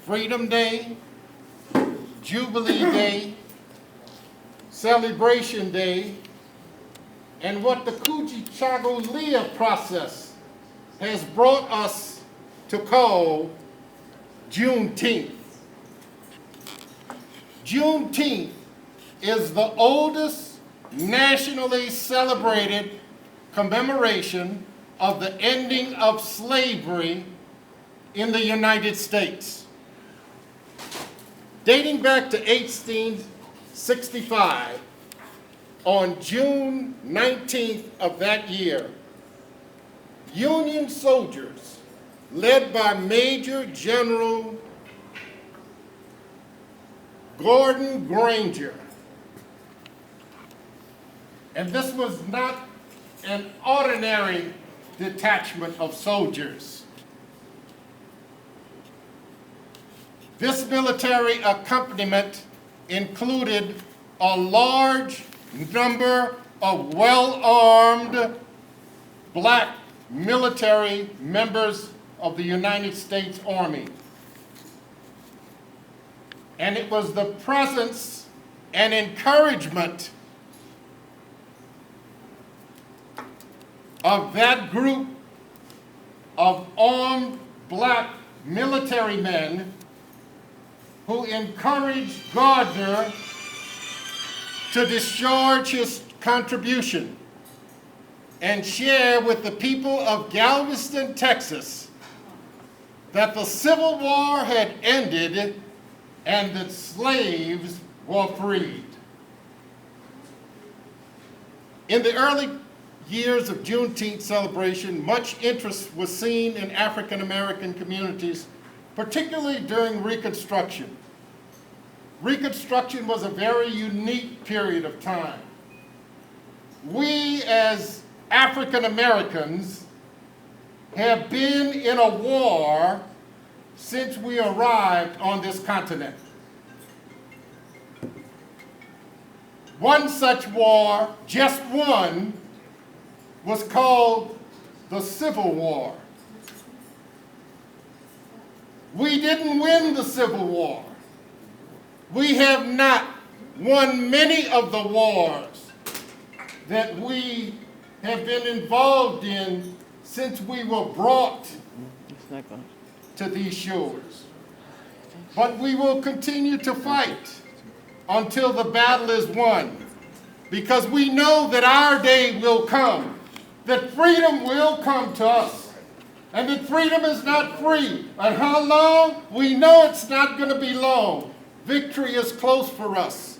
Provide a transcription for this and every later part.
Freedom Day, Jubilee Day, Celebration Day, and what the Kujichagulia process has brought us to call Juneteenth. Juneteenth is the oldest nationally celebrated commemoration of the ending of slavery in the United States. Dating back to 1865, on June 19th of that year, Union soldiers led by Major General Gordon Granger, and this was not an ordinary detachment of soldiers. This military accompaniment included a large number of well-armed black military members of the United States Army. And it was the presence and encouragement of that group of armed black military men who encouraged Gardner to discharge his contribution and share with the people of Galveston, Texas, that the Civil War had ended and that slaves were freed. In the early years of Juneteenth celebration, much interest was seen in African American communities, particularly during Reconstruction. Reconstruction was a very unique period of time. We as African Americans have been in a war since we arrived on this continent. One such war, just one, was called the Civil War. We didn't win the Civil War. We have not won many of the wars that we have been involved in since we were brought to these shores. But we will continue to fight until the battle is won, because we know that our day will come, that freedom will come to us, and that freedom is not free. And how long? We know it's not going to be long. Victory is close for us.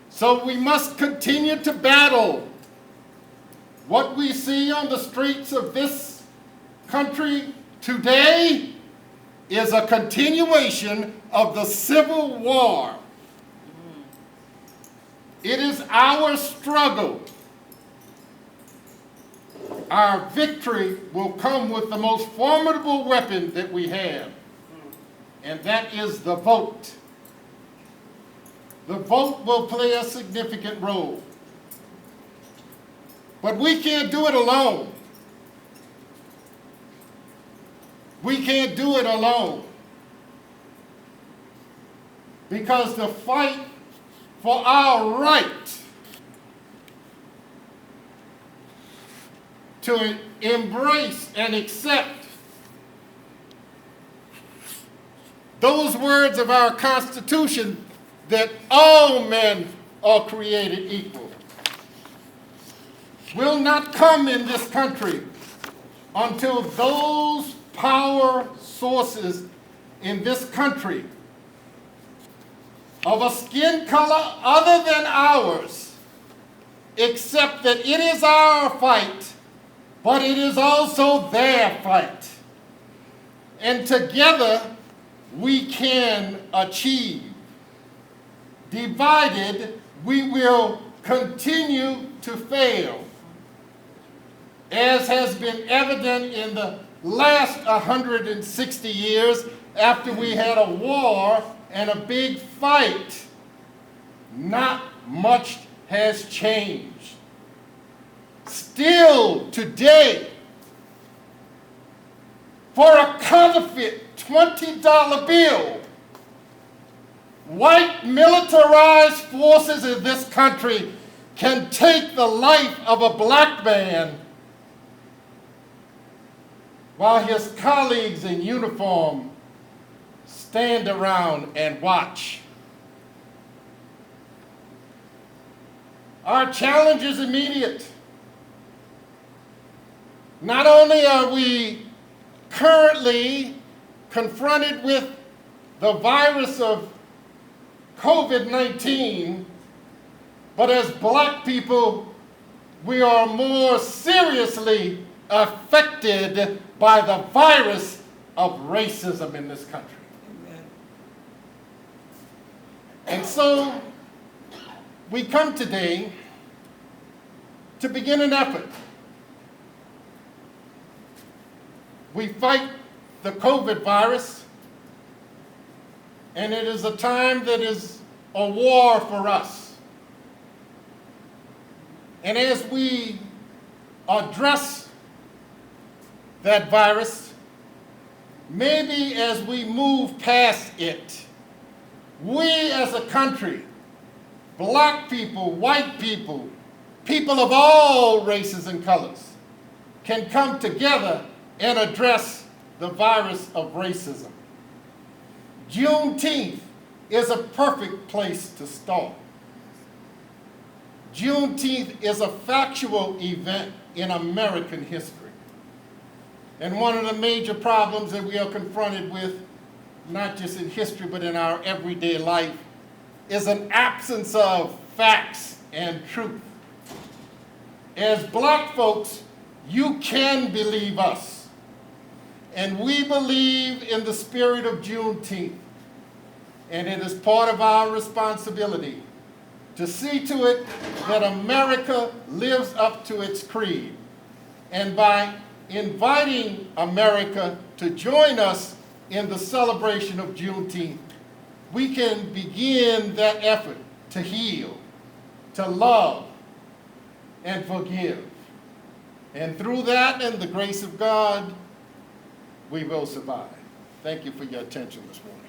So we must continue to battle. What we see on the streets of this country today is a continuation of the Civil War. It is our struggle. Our victory will come with the most formidable weapon that we have, and that is the vote. The vote will play a significant role. But we can't do it alone. We can't do it alone. Because the fight for our right to embrace and accept those words of our Constitution that all men are created equal will not come in this country until those power sources in this country of a skin color other than ours accept that it is our fight, but it is also their fight. And together we can achieve. Divided, we will continue to fail, as has been evident in the last 160 years after we had a war and a big fight. Not much has changed. Still today, for a counterfeit $20 bill, white militarized forces in this country can take the life of a black man while his colleagues in uniform stand around and watch. Our challenge is immediate. Not only are we currently confronted with the virus of COVID-19, but as black people, we are more seriously affected by the virus of racism in this country. Amen. And so we come today to begin an effort. We fight the COVID virus, and it is a time that is a war for us. And as we address that virus, maybe as we move past it, we as a country, black people, white people, people of all races and colors, can come together and address the virus of racism. Juneteenth is a perfect place to start. Juneteenth is a factual event in American history. And one of the major problems that we are confronted with, not just in history but in our everyday life, is an absence of facts and truth. As black folks, you can believe us. And we believe in the spirit of Juneteenth. And it is part of our responsibility to see to it that America lives up to its creed. And by inviting America to join us in the celebration of Juneteenth, we can begin that effort to heal, to love, and forgive. And through that and the grace of God, we will survive. Thank you for your attention this morning.